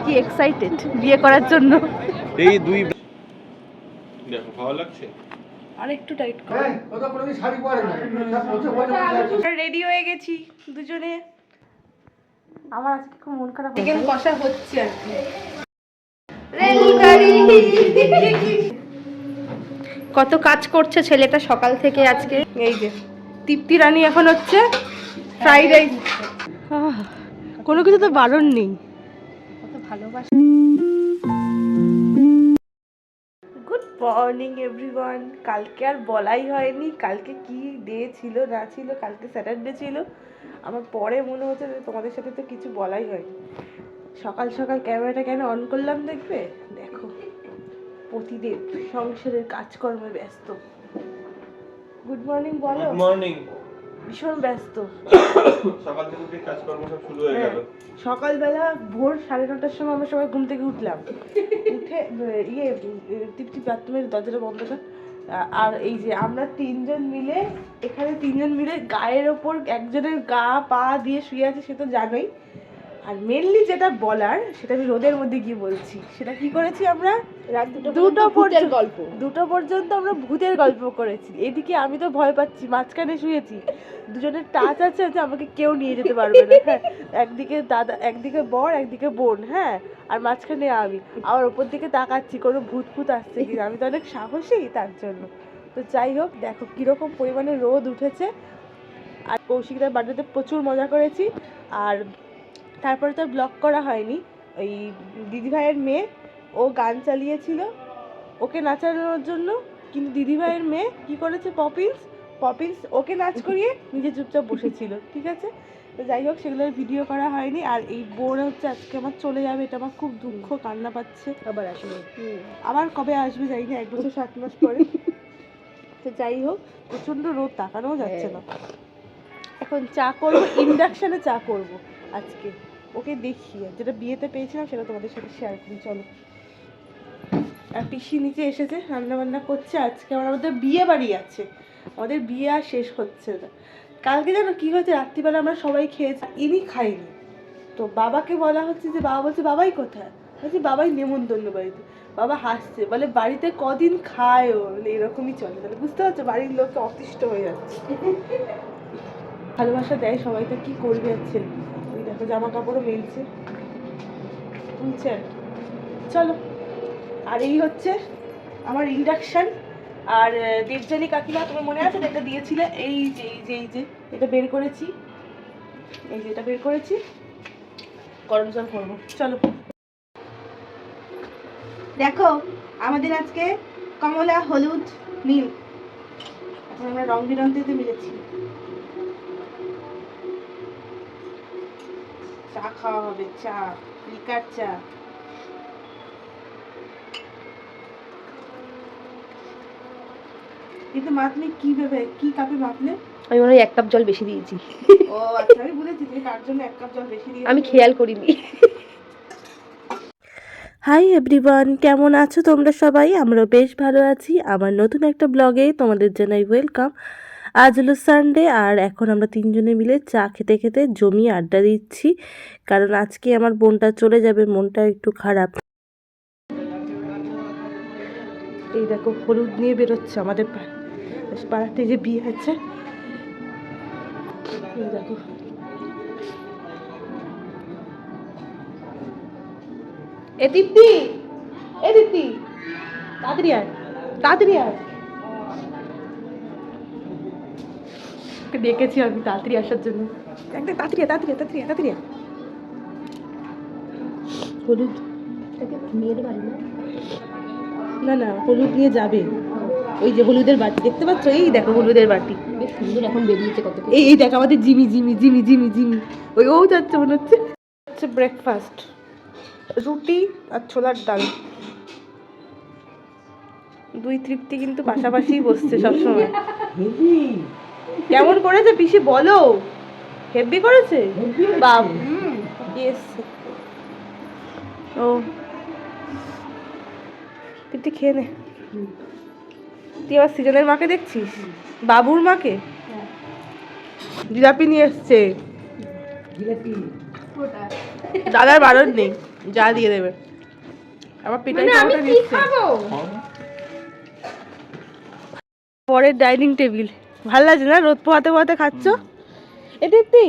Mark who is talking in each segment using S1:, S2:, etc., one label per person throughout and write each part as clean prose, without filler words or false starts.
S1: কি এক্সাইটেড বিয়ে করার জন্য।
S2: এই দুই দেখো ভালো লাগছে।
S1: আর একটু টাইট কর। রেডি হয়ে গেছি দুজনে। আমার আজকে খুব মন খারাপ, চিকেন কষা হচ্ছে আর কি। কত কাজ করছে ছেলেটা সকাল থেকে আজকে। এই যে তৃপ্তি রানী এখন হচ্ছে ফ্রাইড রাইস। কোনো কিছু তো বারণ নেই। কত ভালোবাসা। Good morning everyone. কালকে আর বলাই হয়নি কালকে কি ডে ছিল না ছিল। কালকে স্যাটারডে ছিল। আমার পরে মনে হচ্ছে যে তোমাদের সাথে তো কিছু বলাই হয়নি। সকাল সকাল ক্যামেরাটা কেন অন করলাম দেখবে? দেখো প্রতিদিন সংসারের কাজকর্মে ব্যস্ত। গুড মর্নিং বলো।
S2: Good morning.
S1: ভীষণ ব্যস্ত।
S2: সকাল থেকে উঠে কাজকর্ম সব শুরু হয়ে গেল।
S1: সকালবেলা ভোর 9:30টার সময় আমরা সবাই ঘুম থেকে উঠলাম। উঠে তৃপ্তি বাথরুমের দরজাটা বন্ধ কর। আর এই যে আমরা তিনজন মিলে গায়ের ওপর একজনের গা পা দিয়ে শুয়ে আছে, সে তো জানোই। আর মেনলি যেটা বলার সেটা আমি রোদের মধ্যে গিয়ে বলছি। সেটা কি করেছি আমরা? রাত 2টা পর্যন্ত আমরা ভূতের গল্প করেছি। এদিকে আমি তো ভয় পাচ্ছি, মাঝখানে শুয়েছি। দুজনের টাচ আছে যে আমাকে কেউ নিয়ে যেতে পারবে না। হ্যাঁ, একদিকে দাদা, একদিকে বর, একদিকে বোন, হ্যাঁ, আর মাঝখানে আমি। আমার ওপর দিকে তাকাচ্ছি কোনো ভূত ফুত আসছে কিনা। আমি তো অনেক সাহসী তার জন্য। তো যাই হোক, দেখো কিরকম পরিমাণে রোদ উঠেছে। আর কৌশিকদার বাড়িতে প্রচুর মজা করেছি। আর তারপরে তো ব্লগ করা হয়নি। ওই দিদিভাইয়ের মেয়ে ও গান চালিয়েছিল ওকে নাচানোর জন্য, কিন্তু দিদিভাইয়ের মেয়ে কি করেছে, পপিন্স ওকে নাচ করিয়ে নিজে চুপচাপ বসেছিল। ঠিক আছে, তো যাই হোক সেগুলোর ভিডিও করা হয়নি। আর এই বোন হচ্ছে আজকে আমার চলে যাবে, এটা আমার খুব দুঃখ, কান্না পাচ্ছে। আবার আসবে, আবার কবে আসবে জানি না, 1 বছর 7 মাস পরে। তো যাই হোক, প্রচণ্ড রোদ, তাকানোও যাচ্ছে না। এখন চা করবো, ইন্ডাকশানে চা করবো আজকে। ওকে দেখি, যেটা বিয়েতে পেয়েছিলাম সেটা তোমাদের সাথে শেয়ার করি, চলো। আর পিসি নিচে এসেছে, রান্না বান্না করছে। আজকে আমাদের বিয়ে বাড়ি আছে, আমাদের বিয়ে আর শেষ হচ্ছে না। কালকে জানো কি হয়েছে, রাত্রিবেলা আমরা সবাই খেয়েছি, ইনি খাইনি। তো বাবাকে বলা হচ্ছে যে, বাবা বলছে বাবাই কোথায়? বলছি বাবাই নেমন্তন্ন বাড়িতে। বাবা হাসছে, বলে বাড়িতে কদিন খায় ও, এরকমই চলে। তাহলে বুঝতে পারছো বাড়ির লোককে অতিষ্ঠ হয়ে যাচ্ছে। ভালোবাসা দেয় সবাই, তো কি করবে হচ্ছে। ওই দেখো জামা কাপড়ও মেলছে, তুলছে আর কি। চলো। আর এই হচ্ছে আমার ইন্ডাকশান। আর দেবজানী কাকিমা, তোমার মনে আছে এটা দিয়েছিলে? এই যে এটা বের করেছি, এটা বের করেছি, গরম জল করবো। চলো। দেখো আমাদের আজকে কমলা, হলুদ, নীল, এখন আমরা রং বিরঙ্গিতে মিলেছি। চা খাওয়া হবে, চা, লিকার চা। কিন্তু মাপলে কি ভেবে, কি কাপে মাপলে?
S3: আমি মনে হয় 1 কাপ জল বেশি দিয়েছি।
S1: ও আচ্ছা, আমি বলেছি তুমি তার জন্য 1 কাপ জল বেশি দিয়েছি।
S3: আমি খেয়াল করিনি।
S1: হাই এভরিওয়ান, কেমন আছো তোমরা সবাই? আমরা বেশ ভালো আছি। আমার নতুন একটা ব্লগে তোমাদের জানাই ওয়েলকাম। আজ হলো সানডে, আর এখন আমরা তিনজনে মিলে চা খেতে খেতে জমিয়ে আড্ডা দিচ্ছি। কারণ আজকে আমার বোনটা চলে যাবে, মনটা একটু খারাপ। এই দেখো হলুদ নিয়ে বেরোচ্ছে আমাদের পাড়াতে যে বিয়ে আছে। এই দেখো এ দীপ্তি, তাড়াতাড়ি আয়, তাড়াতাড়ি আয়। ডেকেছি আমি তাড়াতাড়ি আসার জন্য। একদম তাড়াতাড়ি আয়। হলুদ না হলুদ নিয়ে যাবে। ওই যে হলুদের বাটি দেখতে পাচ্ছ, এই দেখো হলুদের বাটি
S3: বেশ সুন্দর এখন বেরিয়েছে কত।
S1: এই দেখো আমাদের জিমি। ওই ও যাচ্ছে মনে হচ্ছে। ব্রেকফাস্ট, রুটি আর ছোলার ডাল। দুই তৃপ্তি কিন্তু পাশাপাশি বসছে সবসময়। কেমন করেছে পিসি বলো? হেভি করেছে বাপ। ও তৃপ্তি খেয়ে নে। তুই আবার সিজনের মাকে দেখছিস? বাবুর মাকে জিলাপি নিয়ে এসছে। দাদার বারণ নেই, যা দিয়ে দেবে। আমার পেটাই খাওয়াটা দিচ্ছে। পরের ডাইনিং টেবিল ভালো লাগছে না, রোদ পোহাতে পোহাতে খাচ্ছ। এটা একটি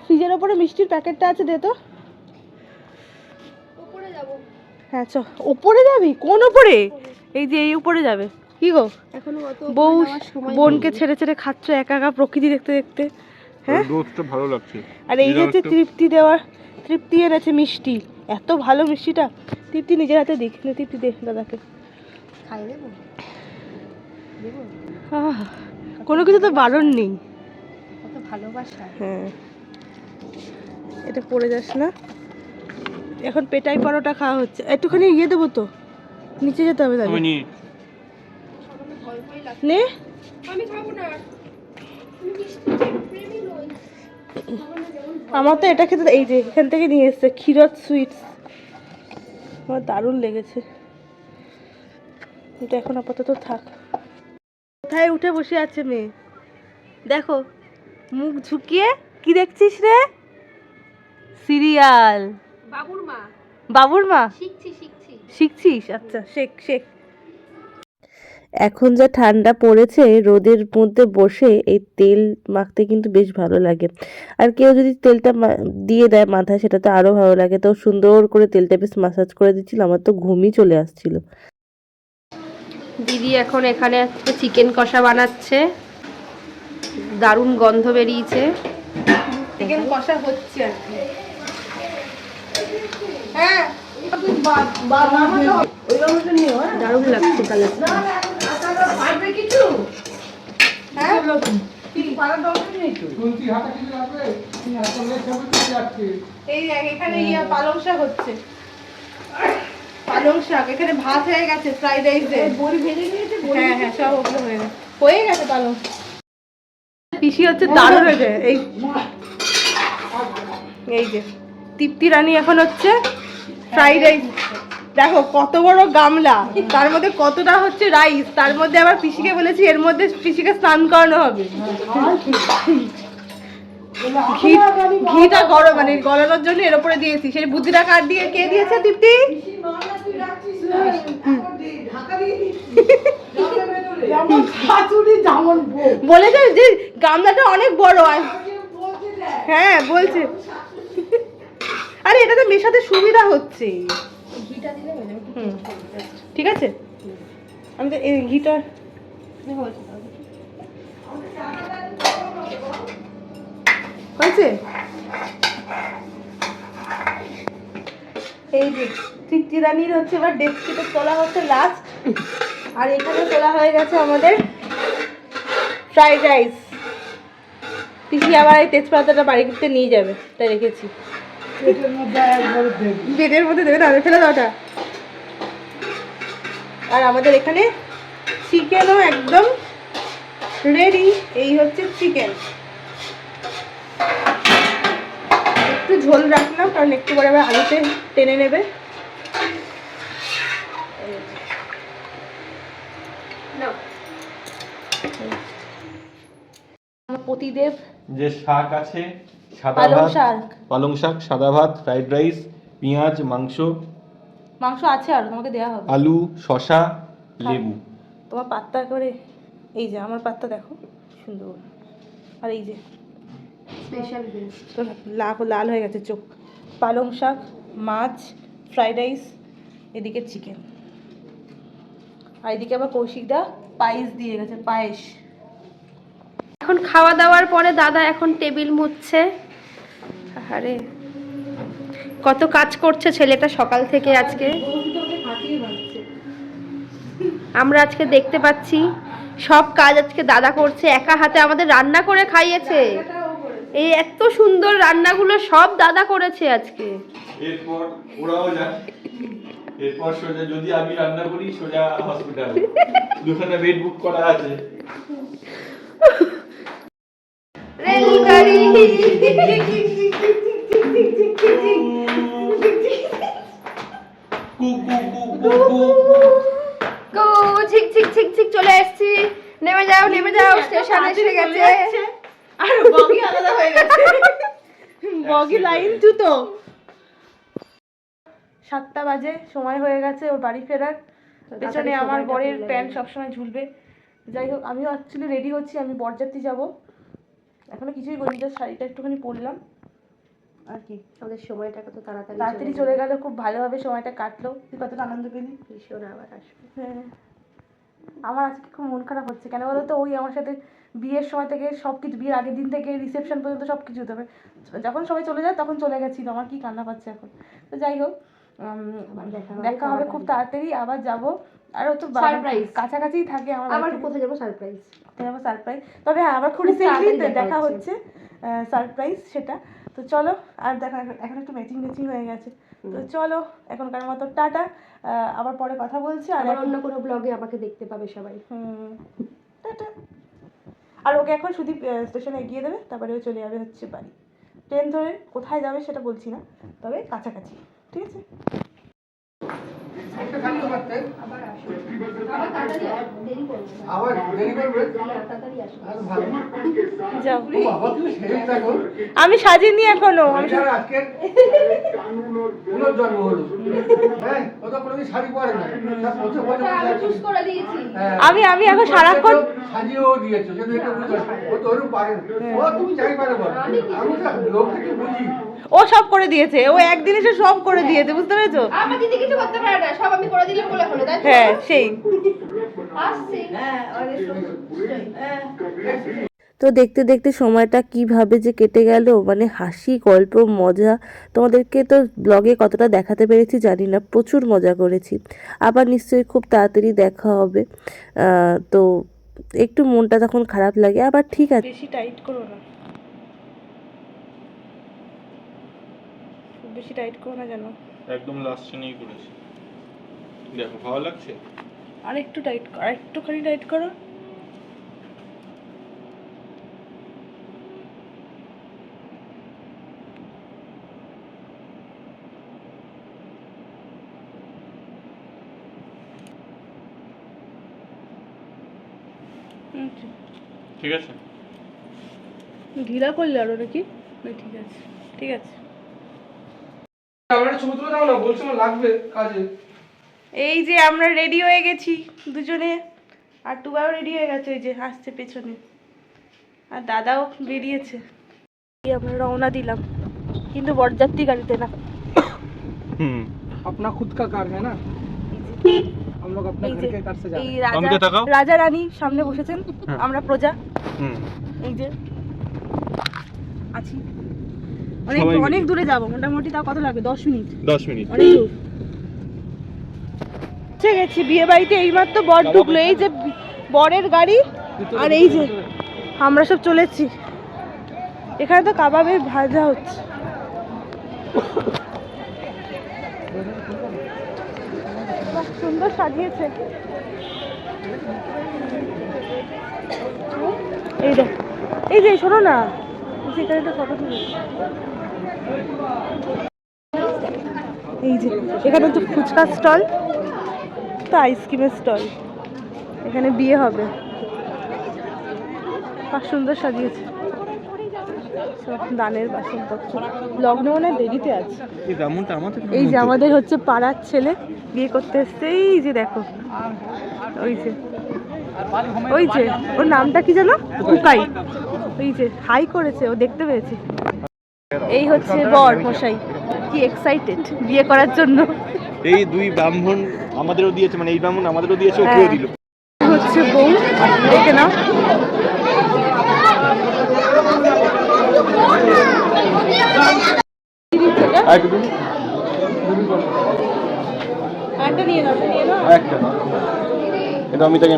S1: ফ্রিজের ওপরে মিষ্টির প্যাকেটটা আছে, দে তো। হ্যাঁ চ, ওপরে যাবি? কোন ওপরে? এই যে এই উপরে যাবে। কি গো বউ, বোনকে ছেড়ে ছেড়ে খাচ্ছ একা একা প্রকৃতি দেখতে দেখতে। হ্যাঁ
S2: রোদটা ভালো লাগছে।
S1: আর এই যে তৃপ্তি দেওয়ার, তৃপ্তি এনেছে মিষ্টি, এত ভালো মিষ্টিটা। তৃপ্তি নিজের হাতে দিক, তৃপ্তি দে দাদাকে।
S3: খাই দেবো,
S1: কোনো কিছু তো বারণ নেই,
S3: কত ভালোবাসা।
S1: হ্যাঁ এটা পড়ে যাস না। এখন পেটাই পরোটা খাওয়া হচ্ছে, একটুখানি ইয়ে দেবো তো, নিচে যেতে হবে তাহলে। নে আমার তো এটা খেতে, এই যে এখান থেকে নিয়ে এসছে ক্ষীরত সুইটস, আমার দারুণ লেগেছে। এটা এখন আপাতত থাক। কোথায় উঠে বসে আছে মেয়ে, দেখো মুখ ঝুঁকিয়ে। কি দেখছিস রে? সিরিয়াল। বাবুর মা শিখছিস? আচ্ছা শেখ শেখ। এখন যা ঠান্ডা পড়েছে, রোদের মধ্যে বসে এই তেল মাখতে কিন্তু বেশ ভালো লাগে। আর কেউ যদি তেলটা দিয়ে দেয় মাথায়, সেটা তো আরও ভালো লাগে। তো সুন্দর করে তেলটা বেশ মাসাজ করে দিচ্ছিল, আমার তো ঘুমই চলে আসছিল।
S3: দিদি এখন এখানে চিকেন কষা বানাচ্ছে, দারুণ গন্ধ বেরিয়েছে।
S1: চিকেন কষা হচ্ছে আর কি। হ্যাঁ
S3: দারুণ লাগছে কালারটা।
S1: এই এখানে পালং শাক হচ্ছে, পালং শাক। এখানে ভাত হয়ে গেছে, ফ্রাইড রাইস দিয়ে বড়ি ভেজে নিয়েছে। হ্যাঁ হ্যাঁ সব ওগুলো হয়ে গেছে পালং। পিসি হচ্ছে দারুণ হয়েছে। এই যে তৃপ্তি রানী এখন হচ্ছে ফ্রাইড রাইস। দেখো কত বড় গামলা, তার মধ্যে কতটা হচ্ছে রাইস, তার মধ্যে আবার পিসিকে বলেছি এর মধ্যে পিসিকে স্নান করানো হবে। ঘিটা গরম, মানে গলানোর জন্য এর উপরে দিয়েছি। সেই বুদ্ধিটা কার দিয়ে, কে দিয়েছে? তৃপ্তি বলেছে যে গামলাটা অনেক বড়। হ্যাঁ বলছে, আরে এটা তো মেশাতে সুবিধা হচ্ছে। ঠিক আছে, আমি তো এই ঘিটা হয়েছে। এই যে তৃপ্তি রানীর হচ্ছে এবার ডেস্কিতে তোলা হচ্ছে লাস্ট। আর এখানে তোলা হয়ে গেছে আমাদের ফ্রাইড রাইস। পিসি আবার এই তেজপাতাটা বাড়ি করতে নিয়ে যাবে, তাই রেখেছি। বেডের মধ্যে দেবে না, ফেলে দাওটা। আর আমাদের এখানে চিকেনও একদম রেডি। এই হচ্ছে চিকেন, একটু ঝোল রাখলাম কারণ একটু পরে আবার আলুতে টেনে নেবে। প্রতিদেব
S2: যে শাক আছে, সাদা
S1: পালং
S2: ভাত,
S1: শাক,
S2: পালং শাক, সাদা ভাত, ফ্রাইড রাইস, পেঁয়াজ, মাংস
S1: আছে আর তোমাকে দেওয়া হবে,
S2: আলু, শসা, লেবু।
S1: তোমার পাত্তা করে। এই যে আমার পাত্তা দেখো সুন্দর। আর এই যে
S3: স্পেশাল
S1: তোর লাল হয়ে গেছে চোখ। পালং শাক, মাছ, ফ্রাইড রাইস, এদিকে চিকেন। আর এদিকে আবার কৌশিকদা পায়েস দিয়ে গেছে, পায়েস।
S3: এখন খাওয়া দাওয়ার পরে দাদা এখন টেবিল মুছছে। আরে কত কাজ করছে ছেলেটা সকাল থেকে আজকে। আমরা আজকে দেখতে পাচ্ছি সব কাজ আজকে দাদা করছে, একা হাতে আমাদের রান্না করে খাইয়েছে। এই এত সুন্দর রান্নাগুলো সব দাদা করেছে আজকে।
S2: এরপর ওরাও যায়, এরপর সোজা যদি আমি রান্না করি সোজা হসপিটাল, দুখানা বেড বুক করা আছে।
S3: রেলগাড়ি গো ঝিক ঝিক ঝিক ঝিক চলে এসেছি। নেমে যাও, স্টেশন এসে গেছে।
S1: আর বগি আলাদা হয়ে গেছে। ডগি লাইন জুতো। 7টা বাজে, সময় হয়ে গেছে ওর বাড়ি ফেরার। পেছনে আমার বরের প্যান্ট সবসময় ঝুলবে। যাই হোক, আমিও অ্যাকচুয়ালি রেডি হচ্ছি, আমি বরযাত্রী যাব। এখনো কিছুই করিনি, জাস্ট শাড়িটা একটুখানি পরলাম আর কি।
S3: আমাদের সময়টা কত
S1: তাড়াতাড়ি চলে গেল, খুব ভালোভাবে সময়টা কাটলো। তুই কতটা আনন্দ পেলি?
S3: ভীষণ। আবার আসবে।
S1: হ্যাঁ, আমার আজকে খুব মন খারাপ হচ্ছে। কেন বলো তো, ওই আমার সাথে বিয়ের সময় থেকে সব কিছু, বিয়ের আগের দিন থেকে রিসেপশন পর্যন্ত সব কিছু হতে হবে। যখন সবাই চলে যায় তখন চলে গেছিল, আমার কি কান্না পাচ্ছে এখন। তো যাই হোক, দেখা হবে খুব তাড়াতাড়ি, আবার যাব। আর ও তো
S3: সারপ্রাইজ
S1: কাছাকাছিই থাকে আমার।
S3: আবার কোথায় যাবো? সারপ্রাইজ।
S1: যাবো সারপ্রাইজ। তবে হ্যাঁ, আবার খুব রিসেন্টলি দেখা হচ্ছে, সারপ্রাইজ সেটা। তো চলো, আর দেখো এখন একটু ম্যাচিং হয়ে গেছে। তো চলো, এখনকার মতো টাটা, আবার পরে কথা বলছি। আর
S3: অন্য কোনো ব্লগে আমাকে দেখতে পাবে সবাই।
S1: টাটা। আর ওকে এখন শুধু স্টেশনে এগিয়ে দেবে, তারপরে ও চলে যাবে হচ্ছে বাড়ি। ট্রেন ধরে কোথায় যাবে সেটা বলছি না, তবে কাছাকাছি, ঠিক আছে। আমি সাজিনি এখনো। আমি এখন সারাক্ষণ ও সব করে দিয়েছে, ও একদিনে সে সব করে দিয়েছে, বুঝতে পেরেছো?
S3: আমার দিদি কিছু করতে পারে না, সব আমি করে দিলাম বলে হলো, তাই তো?
S1: হ্যাঁ, সেই। তো দেখতে দেখতে সময়টা কিভাবে যে কেটে গেল, মানে হাসি, গল্প, মজা। তোমাদেরকে তো ব্লগে কতটা দেখাতে পেরেছি জানি না, প্রচুর মজা করেছি। আবার নিশ্চয়ই খুব তাড়াতাড়ি দেখা হবে। তো একটু মনটা তখন খারাপ লাগে, আবার ঠিক আছে। বেশি টাইট করো না, বেশি টাইট করো না জানো।
S2: একদম লাস্টে নিয়ে করেছি, দেখো ভালো লাগছে।
S1: আর একটু টাইট করো, আর একটুখানি টাইট করো।
S2: ঠিক আছে,
S1: ঢিলা করলে আরো নাকি? ঠিক আছে, ঠিক আছে। এই যে আমরা রেডি হয়ে গেছি দুজনে, আর টুবাও রেডি হয়ে গেছে, ওই যে আসছে পেছনে, আর দাদাও বেরিয়েছে। আমরা রওনা দিলাম, কিন্তু বরযাত্রী গাড়িতে না।
S4: अपना खुद का कार है ना, हम लोग अपने घर के कार से जा रहे हैं।
S1: এই রাজা রানী সামনে বসেছেন, আমরা প্রজা। এই যে আছি, অনেক দূরে যাবো, মোটামুটি তাও কত লাগবে? 10 মিনিট।
S2: 10 মিনিট,
S1: অনেক দূর। ঠিক আছে, বিয়ে বাড়িতে এইমাত্র বর ঢুকলো। এই যে বরের গাড়ি, আর এই যে আমরা সব চলেছি। এখানে তো কাবাবের ভাজা হচ্ছে। সুন্দর সাজিয়েছে। এই যে শোনো না, এখানে একটা ফটো তুলে। এই যে এখানে তো ফুচকা স্টল, তো আইসক্রিমের স্টল। এখানে বিয়ে হবে, খুব সুন্দর সাজিয়েছে। সব দানের বাসনপত্র। লগ্ন মানে দেরিতে আছে। এই যে আমাদের হচ্ছে পাড়ার ছেলে বিয়ে করতে এসছে। এই যে দেখো, ওই যে ওর নামটা কি জানো? কুকাই। ওই যে হাই করেছে, ও দেখতে পেয়েছে। এই হচ্ছে বর মশাই, কি এক্সাইটেড বিয়ে করার জন্য।
S2: এই দুই ব্রাহ্মণ আমাদেরও দিয়েছে, মানে এই ব্রাহ্মণ আমাদেরও দিয়েছে, ওকেও দিল।
S1: হচ্ছে বউ, দেখে নাও। একটা নিয়ে নাও,
S2: একটা এটা আমি তাকে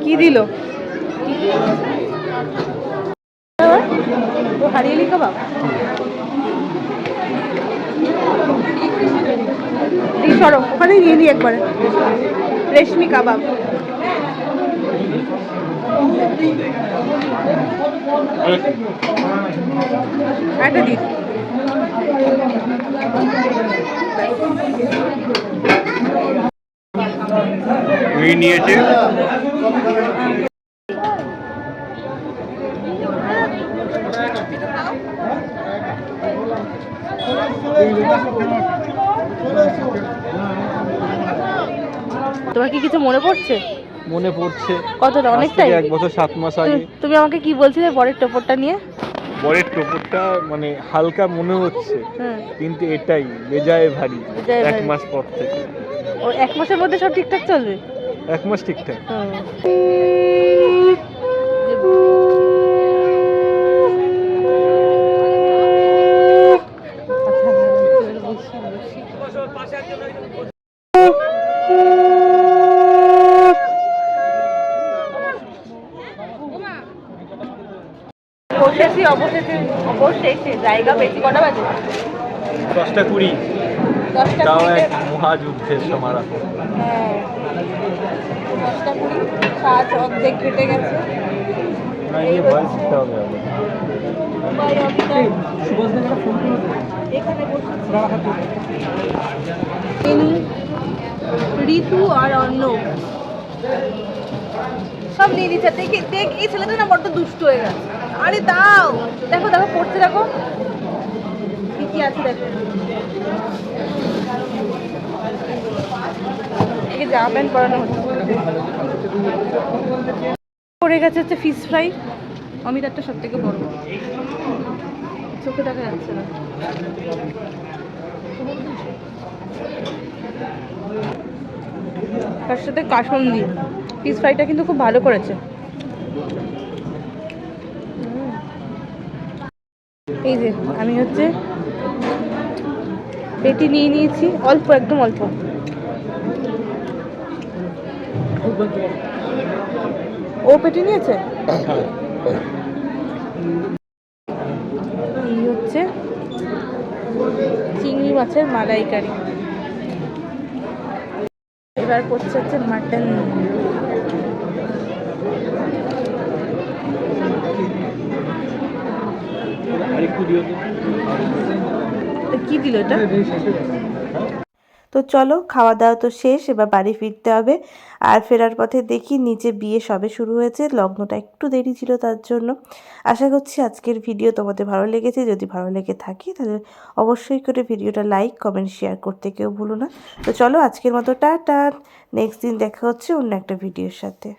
S1: কি দিল? হারিয়ালি কাবাব। এই সরো, ওখানে নিয়ে নি একবারে। রেশমি কাবাব। একটা দিন
S2: নিয়েছে।
S3: তোমার কি কিছু মনে পড়ছে?
S2: মনে পড়ছে
S3: কতটা? অনেকটাই।
S2: 1 বছর 7 মাস আগে।
S3: তুমি আমাকে কি বলছিলে বরের টোপরটা নিয়ে?
S2: বরের টোপরটা মানে হালকা মনে হচ্ছে,
S3: হুম,
S2: কিন্তু এটাই বেজায় ভারী।
S3: বেজায়
S2: 1
S3: ভারী।
S2: মাস পর থেকে।
S3: ও 1 মাসের মধ্যে সব ঠিকঠাক চলবে?
S2: 1 মাস ঠিকঠাক।
S3: বসেছি অবশেষে জায়গা পেয়েছি। কটা বাজে?
S2: 10:20।
S3: 10টা
S2: তাও
S3: 20
S2: এক মহাযুদ্ধের সমারোহ।
S3: হ্যাঁ, 10টা 20, কাজ অর্ধেক কেটে গেছে। এই
S2: ভয়েস
S3: হচ্ছে
S2: দিতে হবে আবার।
S3: উপায় অবিটা
S4: সুভাষদাকে ফোন করে দে।
S3: এখানে বসেছি।
S4: রাখাতে
S3: ইনি ঋতু আর অর্ণব সব নিয়ে নিচ্ছে। দেখ এই ছেলেটা না বড্ড দুষ্ট হয়ে গেছে। আরে দাও, দেখো দেখো পড়তে, দেখো কি কি আছে, দেখো একে জামা প্যান্ট পরানো হচ্ছে। পড়ে গেছে হচ্ছে ফিশ ফ্রাই। অমিতারটা সব থেকে বড়, চোখে দেখা যাচ্ছে না। তার সাথে কাসন্দি। ফিশ ফ্রাইটা কিন্তু খুব ভালো করেছে। এই যে আমি হচ্ছে পেটি নিয়ে নিয়েছি, অল্প, একদম অল্প। ও পেটি নিয়েছে। এই হচ্ছে চিংড়ি মাছের মালাইকারি। এবার করছে হচ্ছে মাটন। কি দিল এটা? তো চলো, খাওয়া দাওয়া তো শেষ, এবার বাড়ি ফিরতে হবে। আর ফেরার পথে দেখি নিচে বিয়ে সবে শুরু হয়েছে, লগ্নটা একটু দেরি ছিল তার জন্য। আশা করছি আজকের ভিডিও তোমাদের ভালো লেগেছে। যদি ভালো লেগে থাকে তাহলে অবশ্যই করে ভিডিওটা লাইক, কমেন্ট, শেয়ার করতে কেউ ভুলো না। তো চলো আজকের মতো টাটা। নেক্সট দিন দেখা হচ্ছে অন্য একটা ভিডিওর সাথে।